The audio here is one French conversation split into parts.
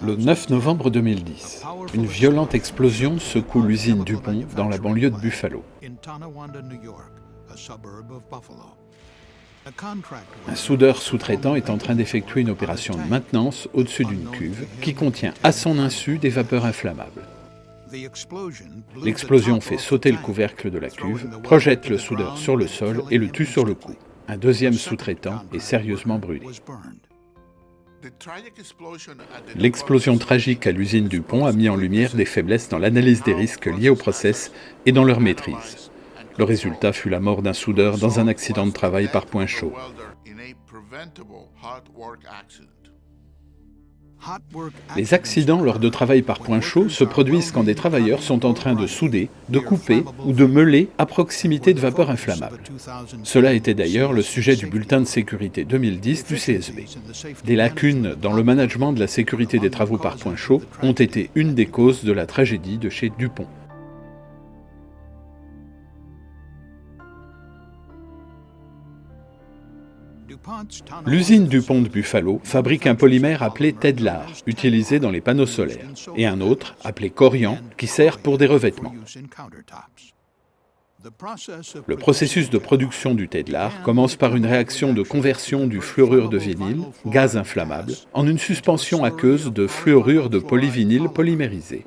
Le 9 novembre 2010, une violente explosion secoue l'usine DuPont dans la banlieue de Buffalo. Un soudeur sous-traitant est en train d'effectuer une opération de maintenance au-dessus d'une cuve qui contient à son insu des vapeurs inflammables. L'explosion fait sauter le couvercle de la cuve, projette le soudeur sur le sol et le tue sur le coup. Un deuxième sous-traitant est sérieusement brûlé. L'explosion tragique à l'usine DuPont a mis en lumière des faiblesses dans l'analyse des risques liés au process et dans leur maîtrise. Le résultat fut la mort d'un soudeur dans un accident de travail par point chaud. Les accidents lors de travail par point chaud se produisent quand des travailleurs sont en train de souder, de couper ou de meuler à proximité de vapeurs inflammables. Cela était d'ailleurs le sujet du bulletin de sécurité 2010 du CSB. Des lacunes dans le management de la sécurité des travaux par point chaud ont été une des causes de la tragédie de chez DuPont. L'usine DuPont de Buffalo fabrique un polymère appelé Tedlar, utilisé dans les panneaux solaires, et un autre, appelé Corian, qui sert pour des revêtements. Le processus de production du Tedlar commence par une réaction de conversion du fluorure de vinyle, gaz inflammable, en une suspension aqueuse de fluorure de polyvinyle polymérisé.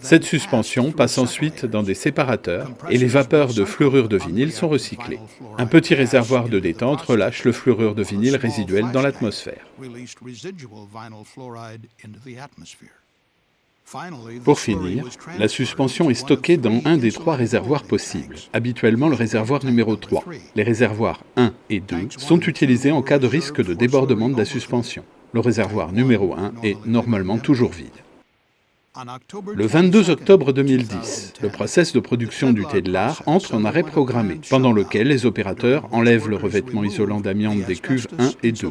Cette suspension passe ensuite dans des séparateurs et les vapeurs de fluorure de vinyle sont recyclées. Un petit réservoir de détente relâche le fluorure de vinyle résiduel dans l'atmosphère. Pour finir, la suspension est stockée dans un des trois réservoirs possibles, habituellement le réservoir numéro 3. Les réservoirs 1 et 2 sont utilisés en cas de risque de débordement de la suspension. Le réservoir numéro 1 est normalement toujours vide. Le 22 octobre 2010, le process de production du Tedlar entre en arrêt programmé, pendant lequel les opérateurs enlèvent le revêtement isolant d'amiante des cuves 1 et 2.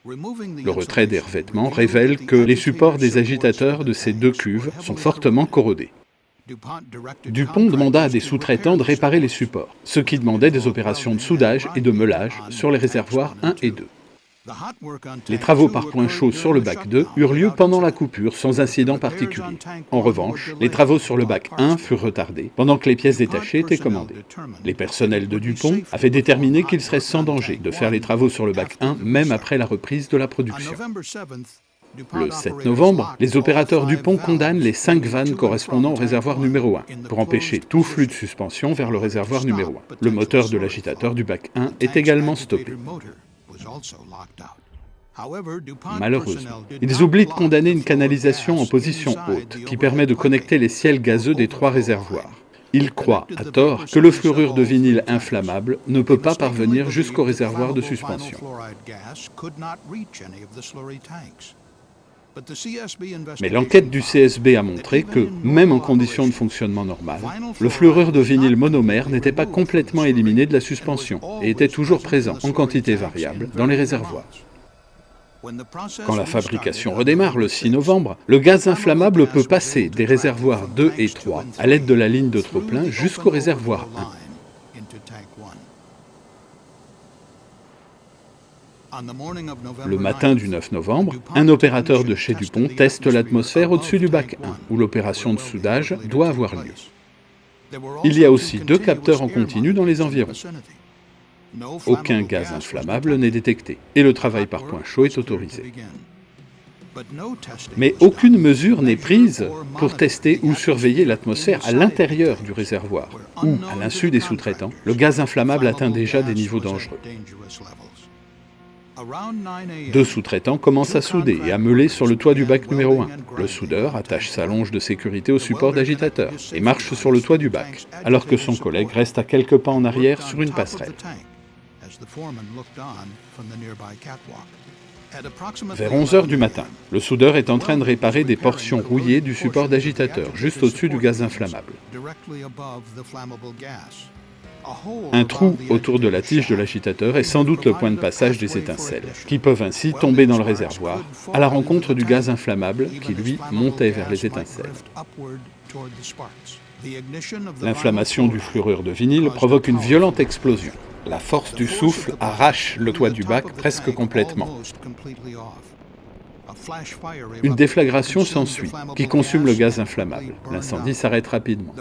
Le retrait des revêtements révèle que les supports des agitateurs de ces deux cuves sont fortement corrodés. DuPont demanda à des sous-traitants de réparer les supports, ce qui demandait des opérations de soudage et de meulage sur les réservoirs 1 et 2. Les travaux par point chaud sur le bac 2 eurent lieu pendant la coupure sans incident particulier. En revanche, les travaux sur le bac 1 furent retardés pendant que les pièces détachées étaient commandées. Les personnels de DuPont avaient déterminé qu'il serait sans danger de faire les travaux sur le bac 1 même après la reprise de la production. Le 7 novembre, les opérateurs DuPont condamnent les 5 vannes correspondant au réservoir numéro 1 pour empêcher tout flux de suspension vers le réservoir numéro 1. Le moteur de l'agitateur du bac 1 est également stoppé. Malheureusement, ils oublient de condamner une canalisation en position haute qui permet de connecter les ciels gazeux des trois réservoirs. Ils croient, à tort, que le fluorure de vinyle inflammable ne peut pas parvenir jusqu'au réservoir de suspension. Mais l'enquête du CSB a montré que, même en conditions de fonctionnement normal, le fluorure de vinyle monomère n'était pas complètement éliminé de la suspension et était toujours présent en quantité variable dans les réservoirs. Quand la fabrication redémarre le 6 novembre, le gaz inflammable peut passer des réservoirs 2 et 3 à l'aide de la ligne de trop-plein jusqu'au réservoir 1. Le matin du 9 novembre, un opérateur de chez DuPont teste l'atmosphère au-dessus du bac 1, où l'opération de soudage doit avoir lieu. Il y a aussi 2 capteurs en continu dans les environs. Aucun gaz inflammable n'est détecté, et le travail par point chaud est autorisé. Mais aucune mesure n'est prise pour tester ou surveiller l'atmosphère à l'intérieur du réservoir, où, à l'insu des sous-traitants, le gaz inflammable atteint déjà des niveaux dangereux. 2 sous-traitants commencent à souder et à meuler sur le toit du bac numéro 1. Le soudeur attache sa longe de sécurité au support d'agitateur et marche sur le toit du bac, alors que son collègue reste à quelques pas en arrière sur une passerelle. Vers 11 h du matin, le soudeur est en train de réparer des portions rouillées du support d'agitateur, juste au-dessus du gaz inflammable. Un trou autour de la tige de l'agitateur est sans doute le point de passage des étincelles, qui peuvent ainsi tomber dans le réservoir, à la rencontre du gaz inflammable qui, lui, montait vers les étincelles. L'inflammation du fluorure de vinyle provoque une violente explosion. La force du souffle arrache le toit du bac presque complètement. Une déflagration s'ensuit, qui consume le gaz inflammable. L'incendie s'arrête rapidement.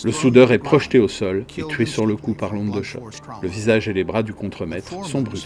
Le soudeur est projeté au sol et tué sur le coup par l'onde de choc. Le visage et les bras du contremaître sont brûlés.